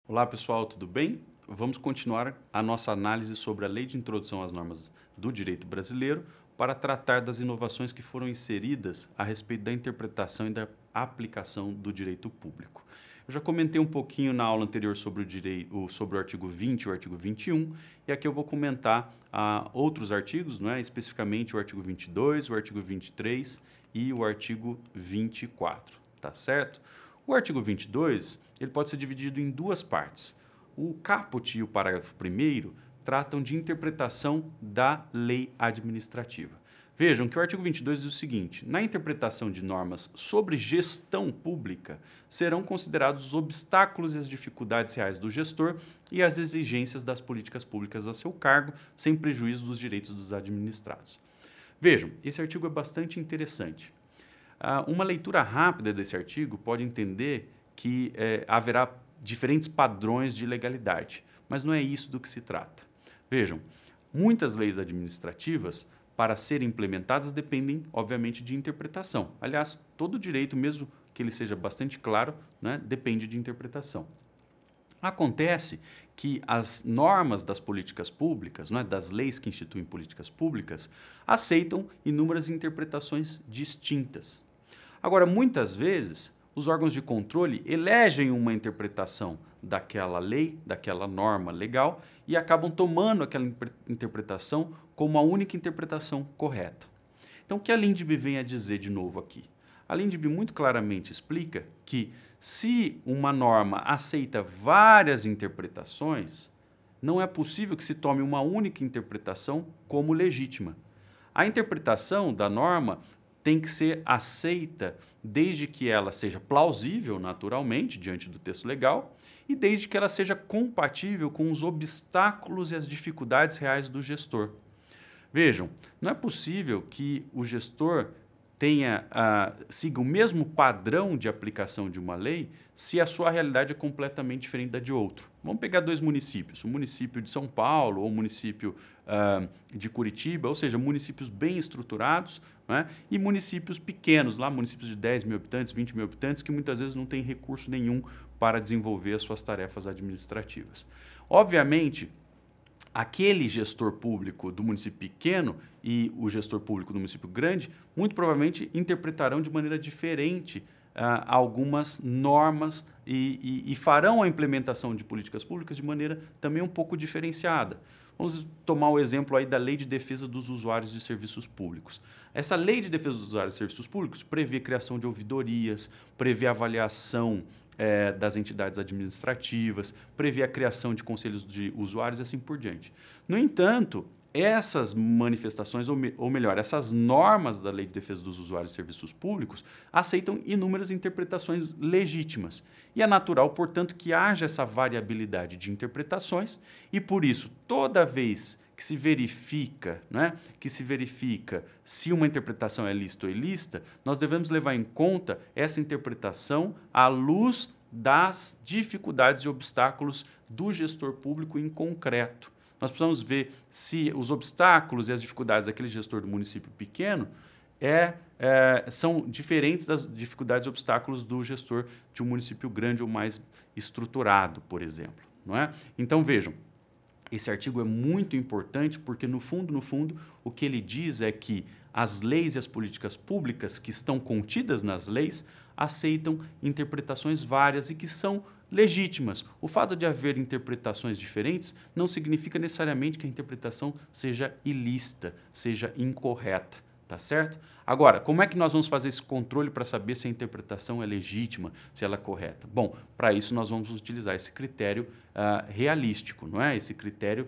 Olá pessoal, tudo bem? Vamos continuar a nossa análise sobre a Lei de Introdução às Normas do Direito Brasileiro para tratar das inovações que foram inseridas a respeito da interpretação e da aplicação do direito público. Eu já comentei um pouquinho na aula anterior sobre o artigo 20 e o artigo 21, e aqui eu vou comentar outros artigos, não é? Especificamente o artigo 22, o artigo 23 e o artigo 24, tá certo? O artigo 22, ele pode ser dividido em duas partes. O caput e o parágrafo 1º tratam de interpretação da lei administrativa. Vejam que o artigo 22 diz o seguinte: na interpretação de normas sobre gestão pública, serão considerados os obstáculos e as dificuldades reais do gestor e as exigências das políticas públicas a seu cargo, sem prejuízo dos direitos dos administrados. Vejam, esse artigo é bastante interessante. Uma leitura rápida desse artigo pode entender que haverá diferentes padrões de legalidade, mas não é isso do que se trata. Vejam, muitas leis administrativas, para serem implementadas, dependem, obviamente, de interpretação. Aliás, todo direito, mesmo que ele seja bastante claro, né, depende de interpretação. Acontece que as normas das políticas públicas, né, das leis que instituem políticas públicas, aceitam inúmeras interpretações distintas. Agora, muitas vezes, os órgãos de controle elegem uma interpretação daquela lei, daquela norma legal, e acabam tomando aquela interpretação como a única interpretação correta. Então, o que a Lindbe vem a dizer de novo aqui? A Lindbe muito claramente explica que, se uma norma aceita várias interpretações, não é possível que se tome uma única interpretação como legítima. A interpretação da norma tem que ser aceita desde que ela seja plausível naturalmente diante do texto legal e desde que ela seja compatível com os obstáculos e as dificuldades reais do gestor. Vejam, não é possível que o gestor siga o mesmo padrão de aplicação de uma lei se a sua realidade é completamente diferente da de outro. Vamos pegar dois municípios, o município de São Paulo ou o município de Curitiba, ou seja, municípios bem estruturados, né, e municípios pequenos, lá municípios de 10 mil habitantes, 20 mil habitantes, que muitas vezes não têm recurso nenhum para desenvolver as suas tarefas administrativas. Obviamente, aquele gestor público do município pequeno e o gestor público do município grande, muito provavelmente interpretarão de maneira diferente algumas normas e farão a implementação de políticas públicas de maneira também um pouco diferenciada. Vamos tomar o exemplo aí da Lei de Defesa dos Usuários de Serviços Públicos. Essa Lei de Defesa dos Usuários de Serviços Públicos prevê criação de ouvidorias, prevê avaliação das entidades administrativas, prevê a criação de conselhos de usuários e assim por diante. No entanto, essas manifestações, ou melhor, essas normas da Lei de Defesa dos Usuários e Serviços Públicos aceitam inúmeras interpretações legítimas. E é natural, portanto, que haja essa variabilidade de interpretações e, por isso, toda vez que se verifica, né, se uma interpretação é lícita ou ilícita, nós devemos levar em conta essa interpretação à luz das dificuldades e obstáculos do gestor público em concreto. Nós precisamos ver se os obstáculos e as dificuldades daquele gestor do município pequeno são diferentes das dificuldades e obstáculos do gestor de um município grande ou mais estruturado, por exemplo, não é? Então, vejam, esse artigo é muito importante porque, no fundo, o que ele diz é que as leis e as políticas públicas que estão contidas nas leis aceitam interpretações várias e que são legítimas. O fato de haver interpretações diferentes não significa necessariamente que a interpretação seja ilícita, seja incorreta, tá certo? Agora, como é que nós vamos fazer esse controle para saber se a interpretação é legítima, se ela é correta? Bom, para isso nós vamos utilizar esse critério realístico, não é? Esse critério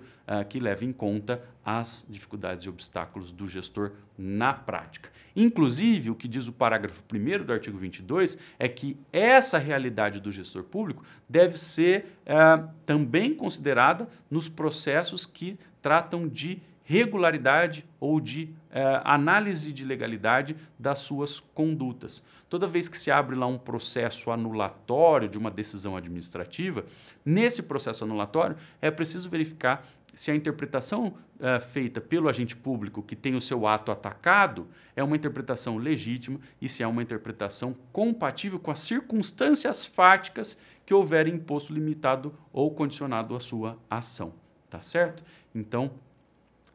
que leva em conta as dificuldades e obstáculos do gestor na prática. Inclusive, o que diz o parágrafo 1º do artigo 22 é que essa realidade do gestor público deve ser também considerada nos processos que tratam de regularidade ou de análise de legalidade das suas condutas. Toda vez que se abre lá um processo anulatório de uma decisão administrativa, nesse processo anulatório é preciso verificar se a interpretação feita pelo agente público que tem o seu ato atacado é uma interpretação legítima e se é uma interpretação compatível com as circunstâncias fáticas que houver imposto limitado ou condicionado à sua ação. Tá certo? Então,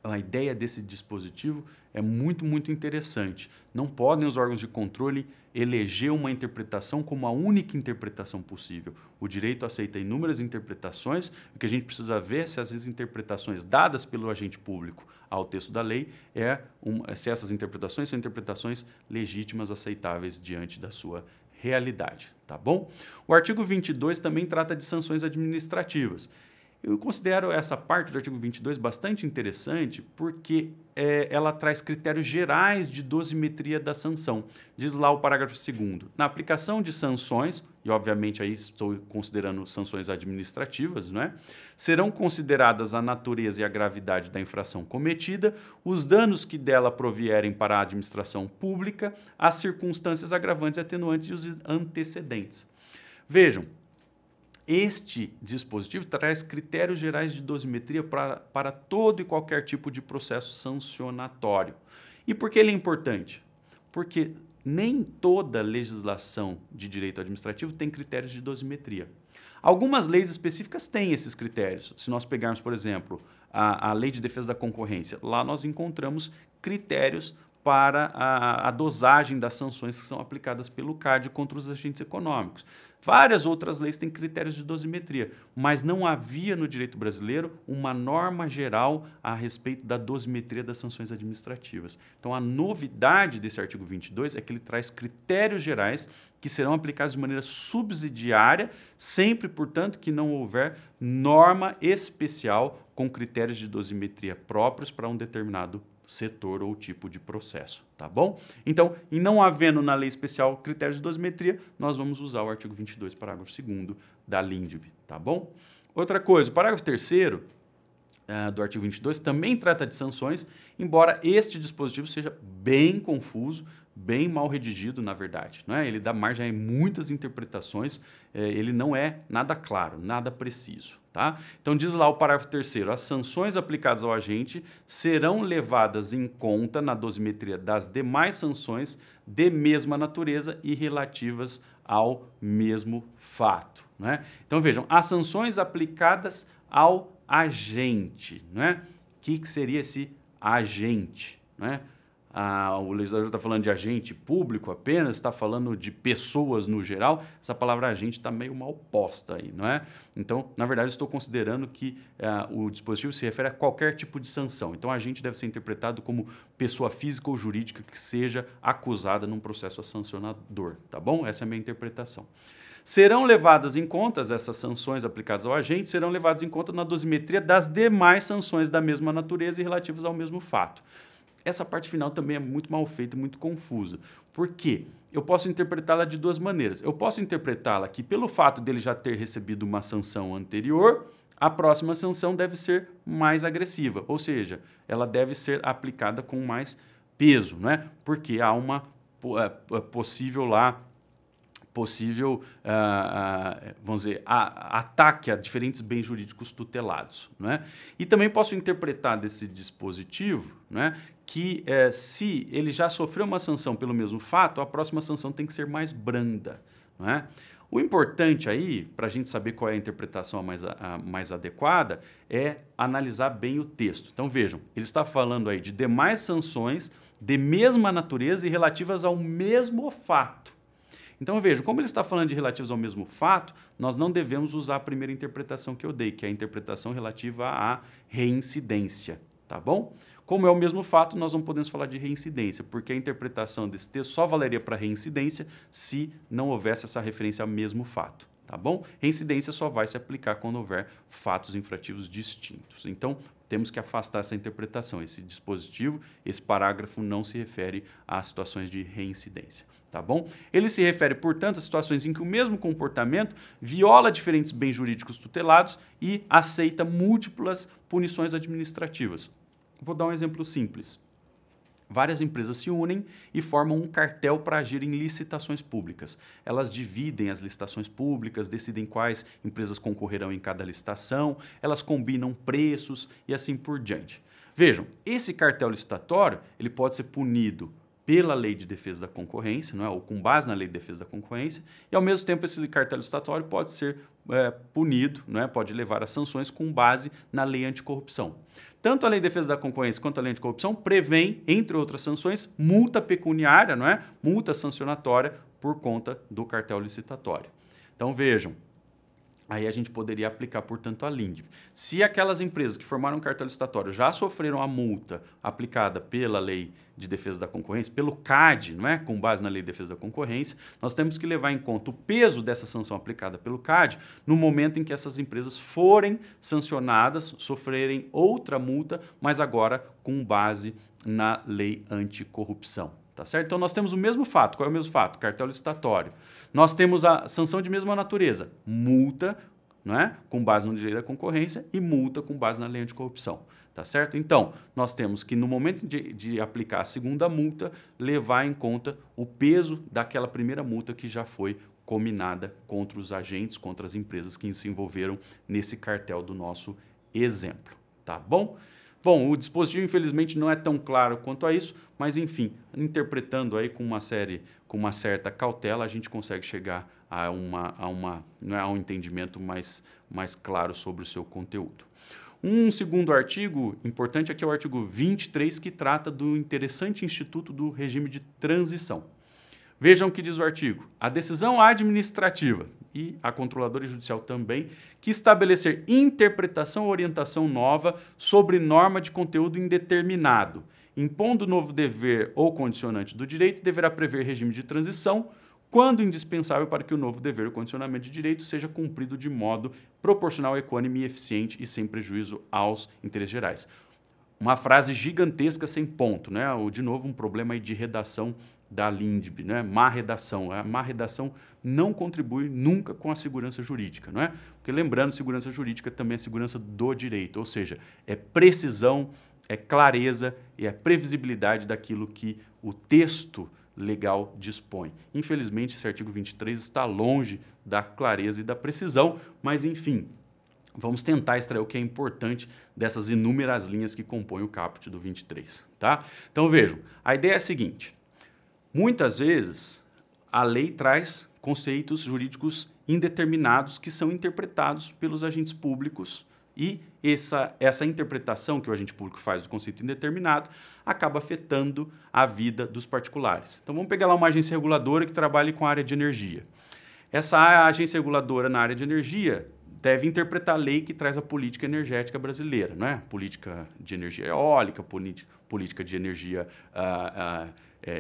a ideia desse dispositivo é muito interessante. Não podem os órgãos de controle eleger uma interpretação como a única interpretação possível. O direito aceita inúmeras interpretações, o que a gente precisa ver é se as interpretações dadas pelo agente público ao texto da lei, se essas interpretações são interpretações legítimas, aceitáveis diante da sua realidade. Tá bom? O artigo 22 também trata de sanções administrativas. Eu considero essa parte do artigo 22 bastante interessante porque ela traz critérios gerais de dosimetria da sanção. Diz lá o parágrafo 2º. Na aplicação de sanções, e obviamente aí estou considerando sanções administrativas, não é? Serão consideradas a natureza e a gravidade da infração cometida, os danos que dela provierem para a administração pública, as circunstâncias agravantes e atenuantes e os antecedentes. Vejam, este dispositivo traz critérios gerais de dosimetria para todo e qualquer tipo de processo sancionatório. E por que ele é importante? Porque nem toda legislação de direito administrativo tem critérios de dosimetria. Algumas leis específicas têm esses critérios. Se nós pegarmos, por exemplo, a Lei de Defesa da Concorrência, lá nós encontramos critérios para a dosagem das sanções que são aplicadas pelo CAD contra os agentes econômicos. Várias outras leis têm critérios de dosimetria, mas não havia no direito brasileiro uma norma geral a respeito da dosimetria das sanções administrativas. Então, a novidade desse artigo 22 é que ele traz critérios gerais que serão aplicados de maneira subsidiária, sempre, portanto, que não houver norma especial com critérios de dosimetria próprios para um determinado setor ou tipo de processo, tá bom? Então, em não havendo na lei especial critérios de dosimetria, nós vamos usar o artigo 22, parágrafo 2º da LINDB, tá bom? Outra coisa, o parágrafo 3º do artigo 22 também trata de sanções, embora este dispositivo seja bem confuso, bem mal redigido, na verdade, não é? Ele dá margem a muitas interpretações, ele não é nada claro, nada preciso. Tá? Então, diz lá o parágrafo 3º, as sanções aplicadas ao agente serão levadas em conta na dosimetria das demais sanções de mesma natureza e relativas ao mesmo fato. Né? Então, vejam, as sanções aplicadas ao agente. Né? O que seria esse agente? Né? O legislador está falando de agente público apenas, está falando de pessoas no geral, essa palavra agente está meio mal posta aí, não é? Então, na verdade, estou considerando que o dispositivo se refere a qualquer tipo de sanção. Então, agente deve ser interpretado como pessoa física ou jurídica que seja acusada num processo sancionador, tá bom? Essa é a minha interpretação. Serão levadas em conta essas sanções aplicadas ao agente, serão levadas em conta na dosimetria das demais sanções da mesma natureza e relativas ao mesmo fato. Essa parte final também é muito mal feita, muito confusa. Por quê? Eu posso interpretá-la de duas maneiras. Eu posso interpretá-la que, pelo fato dele já ter recebido uma sanção anterior, a próxima sanção deve ser mais agressiva, ou seja, ela deve ser aplicada com mais peso, não é? Porque há uma vamos dizer, ataque a diferentes bens jurídicos tutelados. Não é? E também posso interpretar desse dispositivo, não é, que se ele já sofreu uma sanção pelo mesmo fato, a próxima sanção tem que ser mais branda. Não é? O importante aí, para a gente saber qual é a interpretação mais adequada, é analisar bem o texto. Então vejam, ele está falando aí de demais sanções de mesma natureza e relativas ao mesmo fato. Então, vejam, como ele está falando de relativos ao mesmo fato, nós não devemos usar a primeira interpretação que eu dei, que é a interpretação relativa à reincidência, tá bom? Como é o mesmo fato, nós não podemos falar de reincidência, porque a interpretação desse texto só valeria para reincidência se não houvesse essa referência ao mesmo fato, tá bom? Reincidência só vai se aplicar quando houver fatos infrativos distintos. Então, temos que afastar essa interpretação. Esse dispositivo, esse parágrafo não se refere a situações de reincidência, tá bom? Ele se refere, portanto, a situações em que o mesmo comportamento viola diferentes bens jurídicos tutelados e aceita múltiplas punições administrativas. Vou dar um exemplo simples. várias empresas se unem e formam um cartel para agir em licitações públicas. Elas dividem as licitações públicas, decidem quais empresas concorrerão em cada licitação, elas combinam preços e assim por diante. Vejam, esse cartel licitatório ele pode ser punido pela Lei de Defesa da Concorrência, não é? Ou com base na Lei de Defesa da Concorrência, e ao mesmo tempo esse cartel licitatório pode ser punido, não é? Pode levar a sanções com base na Lei Anticorrupção. Tanto a Lei de Defesa da Concorrência quanto a Lei Anticorrupção prevêem, entre outras sanções, multa pecuniária, não é? Multa sancionatória por conta do cartel licitatório. Então vejam, aí a gente poderia aplicar, portanto, a LINDB. Se aquelas empresas que formaram um cartel licitatório já sofreram a multa aplicada pela Lei de Defesa da Concorrência, pelo CAD, não é? Com base na Lei de Defesa da Concorrência, nós temos que levar em conta o peso dessa sanção aplicada pelo CAD no momento em que essas empresas forem sancionadas, sofrerem outra multa, mas agora com base na Lei Anticorrupção. Tá certo? Então, nós temos o mesmo fato. Qual é o mesmo fato? Cartel licitatório. Nós temos a sanção de mesma natureza. Multa, não é? Com base no direito da concorrência e multa com base na Lei Anticorrupção. Tá certo? Então, nós temos que, no momento de aplicar a segunda multa, levar em conta o peso daquela primeira multa que já foi cominada contra os agentes, contra as empresas que se envolveram nesse cartel do nosso exemplo. Tá bom? Bom, o dispositivo, infelizmente, não é tão claro quanto a isso, mas, enfim, interpretando aí com uma certa cautela, a gente consegue chegar a um entendimento mais claro sobre o seu conteúdo. Um segundo artigo importante aqui é o artigo 23, que trata do interessante instituto do regime de transição. Vejam o que diz o artigo. A decisão administrativa e a controladora judicial também, que estabelecer interpretação ou orientação nova sobre norma de conteúdo indeterminado, impondo novo dever ou condicionante do direito, deverá prever regime de transição, quando indispensável para que o novo dever ou condicionamento de direito seja cumprido de modo proporcional, equânime e eficiente e sem prejuízo aos interesses gerais. Uma frase gigantesca sem ponto, né? De novo, um problema aí de redação da LINDB, né? Má redação. A má redação não contribui nunca com a segurança jurídica, não é? Porque lembrando, segurança jurídica também é segurança do direito, ou seja, é precisão, é clareza e é previsibilidade daquilo que o texto legal dispõe. Infelizmente, esse artigo 23 está longe da clareza e da precisão, mas enfim, vamos tentar extrair o que é importante dessas inúmeras linhas que compõem o caput do 23, tá? Então vejam, a ideia é a seguinte: muitas vezes a lei traz conceitos jurídicos indeterminados que são interpretados pelos agentes públicos e essa interpretação que o agente público faz do conceito indeterminado acaba afetando a vida dos particulares. Então vamos pegar lá uma agência reguladora que trabalhe com a área de energia. Essa agência reguladora na área de energia deve interpretar a lei que traz a política energética brasileira, não é? Política de energia eólica, política de energia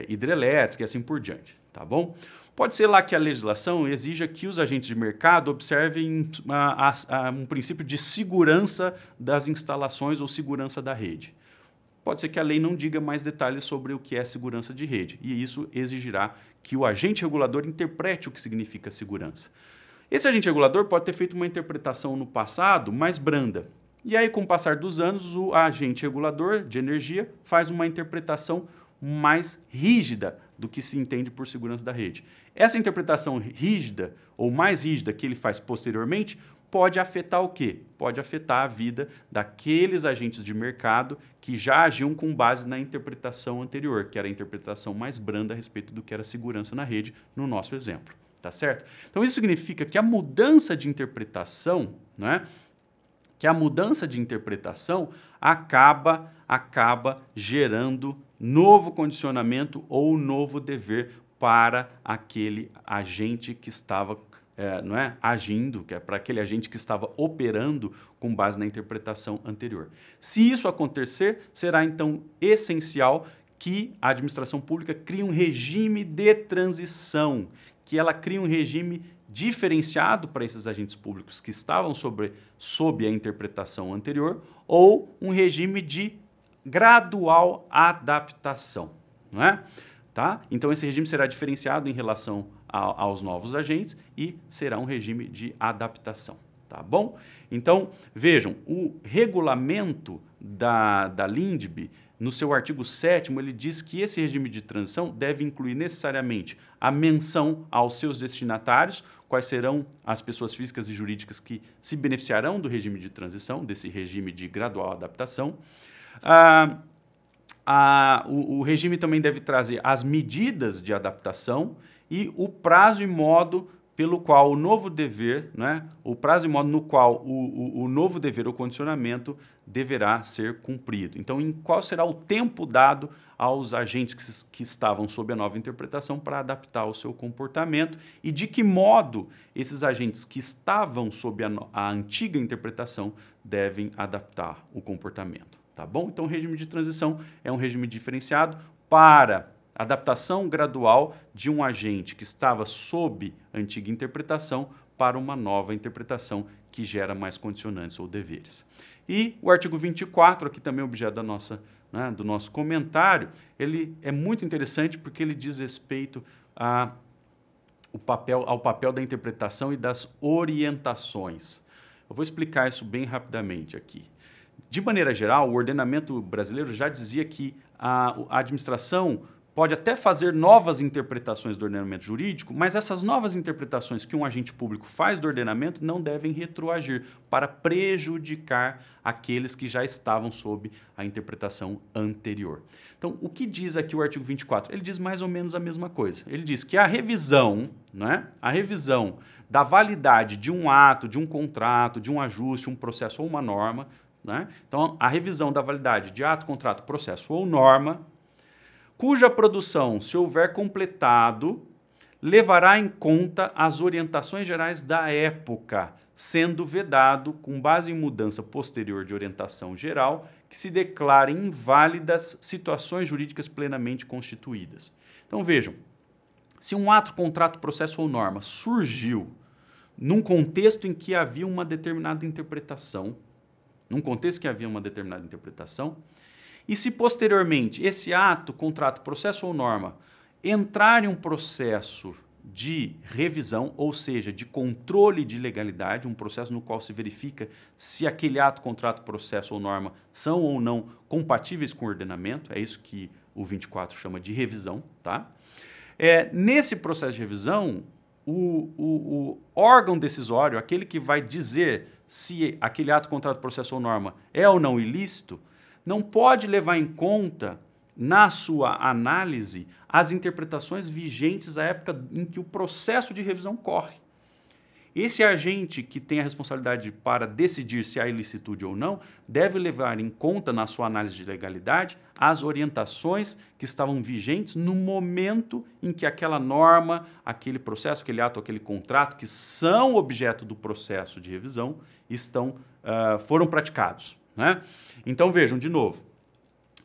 hidrelétrica e assim por diante, tá bom? Pode ser lá que a legislação exija que os agentes de mercado observem um princípio de segurança das instalações ou segurança da rede. Pode ser que a lei não diga mais detalhes sobre o que é segurança de rede, e isso exigirá que o agente regulador interprete o que significa segurança. Esse agente regulador pode ter feito uma interpretação no passado mais branda. E aí, com o passar dos anos, o agente regulador de energia faz uma interpretação mais rígida do que se entende por segurança da rede. Essa interpretação rígida, ou mais rígida, que ele faz posteriormente, pode afetar o quê? Pode afetar a vida daqueles agentes de mercado que já agiam com base na interpretação anterior, que era a interpretação mais branda a respeito do que era segurança na rede, no nosso exemplo. Tá certo? Então, isso significa que a mudança de interpretação, né, que a mudança de interpretação acaba gerando novo condicionamento ou novo dever para aquele agente que estava agindo, que é para aquele agente que estava operando com base na interpretação anterior. Se isso acontecer, será então essencial que a administração pública crie um regime de transição, que ela crie um regime diferenciado para esses agentes públicos que estavam sob a interpretação anterior, ou um regime de gradual adaptação, não é? Tá? Então, esse regime será diferenciado em relação aos novos agentes e será um regime de adaptação, tá bom? Então, vejam, o regulamento da LINDB no seu artigo 7º, ele diz que esse regime de transição deve incluir necessariamente a menção aos seus destinatários, quais serão as pessoas físicas e jurídicas que se beneficiarão do regime de transição, desse regime de gradual adaptação. O regime também deve trazer as medidas de adaptação e o prazo e modo pelo qual o novo dever, né, o prazo e modo no qual o novo dever ou condicionamento deverá ser cumprido. Então, qual será o tempo dado aos agentes que estavam sob a nova interpretação para adaptar o seu comportamento e de que modo esses agentes que estavam sob a antiga interpretação devem adaptar o comportamento. Tá bom? Então, o regime de transição é um regime diferenciado para adaptação gradual de um agente que estava sob a antiga interpretação para uma nova interpretação que gera mais condicionantes ou deveres. E o artigo 24, aqui também objeto do nosso comentário, ele é muito interessante porque ele diz respeito ao papel da interpretação e das orientações. Eu vou explicar isso bem rapidamente aqui. De maneira geral, o ordenamento brasileiro já dizia que a administração pode até fazer novas interpretações do ordenamento jurídico, mas essas novas interpretações que um agente público faz do ordenamento não devem retroagir para prejudicar aqueles que já estavam sob a interpretação anterior. Então, o que diz aqui o artigo 24? Ele diz mais ou menos a mesma coisa. Ele diz que a revisão da validade de um ato, de um contrato, de um ajuste, um processo ou uma norma, né? Então, a revisão da validade de ato, contrato, processo ou norma, cuja produção, se houver completado, levará em conta as orientações gerais da época, sendo vedado, com base em mudança posterior de orientação geral, que se declarem inválidas situações jurídicas plenamente constituídas. Então, vejam, se um ato, contrato, processo ou norma surgiu num contexto em que havia uma determinada interpretação, e se posteriormente esse ato, contrato, processo ou norma entrar em um processo de revisão, ou seja, de controle de legalidade, um processo no qual se verifica se aquele ato, contrato, processo ou norma são ou não compatíveis com o ordenamento, é isso que o 24 chama de revisão, tá? Nesse processo de revisão, o órgão decisório, aquele que vai dizer se aquele ato, contrato, processo ou norma é ou não ilícito, não pode levar em conta, na sua análise, as interpretações vigentes à época em que o processo de revisão corre. Esse agente que tem a responsabilidade para decidir se há ilicitude ou não, deve levar em conta, na sua análise de legalidade, as orientações que estavam vigentes no momento em que aquela norma, aquele processo, aquele ato, aquele contrato, que são objeto do processo de revisão, foram praticados, né? Então, vejam, de novo,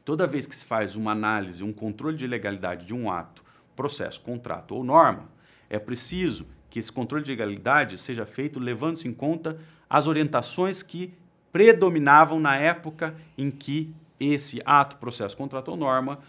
toda vez que se faz uma análise, um controle de legalidade de um ato, processo, contrato ou norma, é preciso que esse controle de legalidade seja feito levando-se em conta as orientações que predominavam na época em que esse ato, processo, contrato ou norma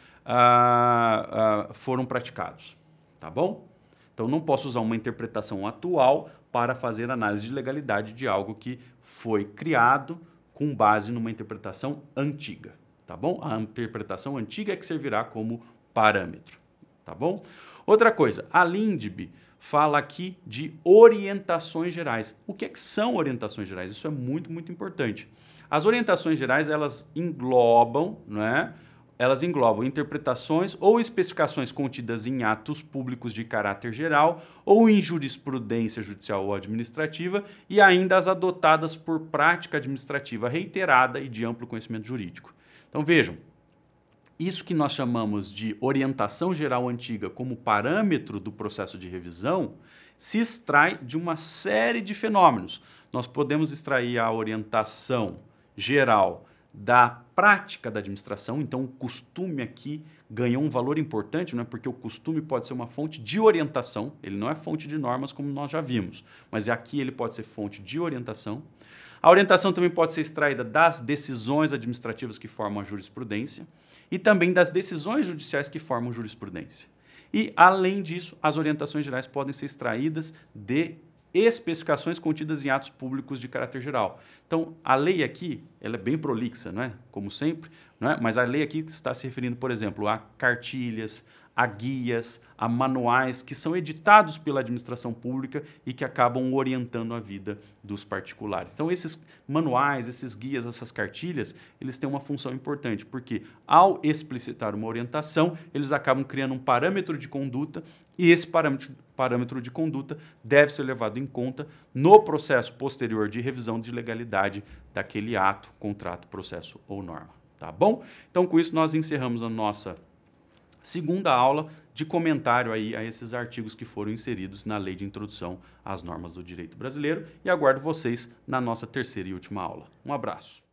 foram praticados. Tá bom? Então, não posso usar uma interpretação atual para fazer análise de legalidade de algo que foi criado com base numa interpretação antiga. Tá bom? A interpretação antiga é que servirá como parâmetro. Tá bom? Outra coisa, a LINDB fala aqui de orientações gerais. O que são orientações gerais? Isso é muito, muito importante. As orientações gerais, elas englobam, né? Elas englobam interpretações ou especificações contidas em atos públicos de caráter geral ou em jurisprudência judicial ou administrativa e ainda as adotadas por prática administrativa reiterada e de amplo conhecimento jurídico. Então, vejam, isso que nós chamamos de orientação geral antiga como parâmetro do processo de revisão se extrai de uma série de fenômenos. Nós podemos extrair a orientação geral da prática da administração, então o costume aqui ganhou um valor importante, né? Porque o costume pode ser uma fonte de orientação, ele não é fonte de normas como nós já vimos, mas aqui ele pode ser fonte de orientação. A orientação também pode ser extraída das decisões administrativas que formam a jurisprudência e também das decisões judiciais que formam jurisprudência. E, além disso, as orientações gerais podem ser extraídas de especificações contidas em atos públicos de caráter geral. Então, a lei aqui, ela é bem prolixa, não é? Como sempre, não é? Mas a lei aqui está se referindo, por exemplo, a cartilhas, a guias, a manuais que são editados pela administração pública e que acabam orientando a vida dos particulares. Então, esses manuais, esses guias, essas cartilhas, eles têm uma função importante, porque ao explicitar uma orientação, eles acabam criando um parâmetro de conduta e esse parâmetro de conduta deve ser levado em conta no processo posterior de revisão de legalidade daquele ato, contrato, processo ou norma. Tá bom? Então, com isso, nós encerramos a nossa segunda aula de comentário aí a esses artigos que foram inseridos na Lei de Introdução às Normas do Direito Brasileiro e aguardo vocês na nossa terceira e última aula. Um abraço.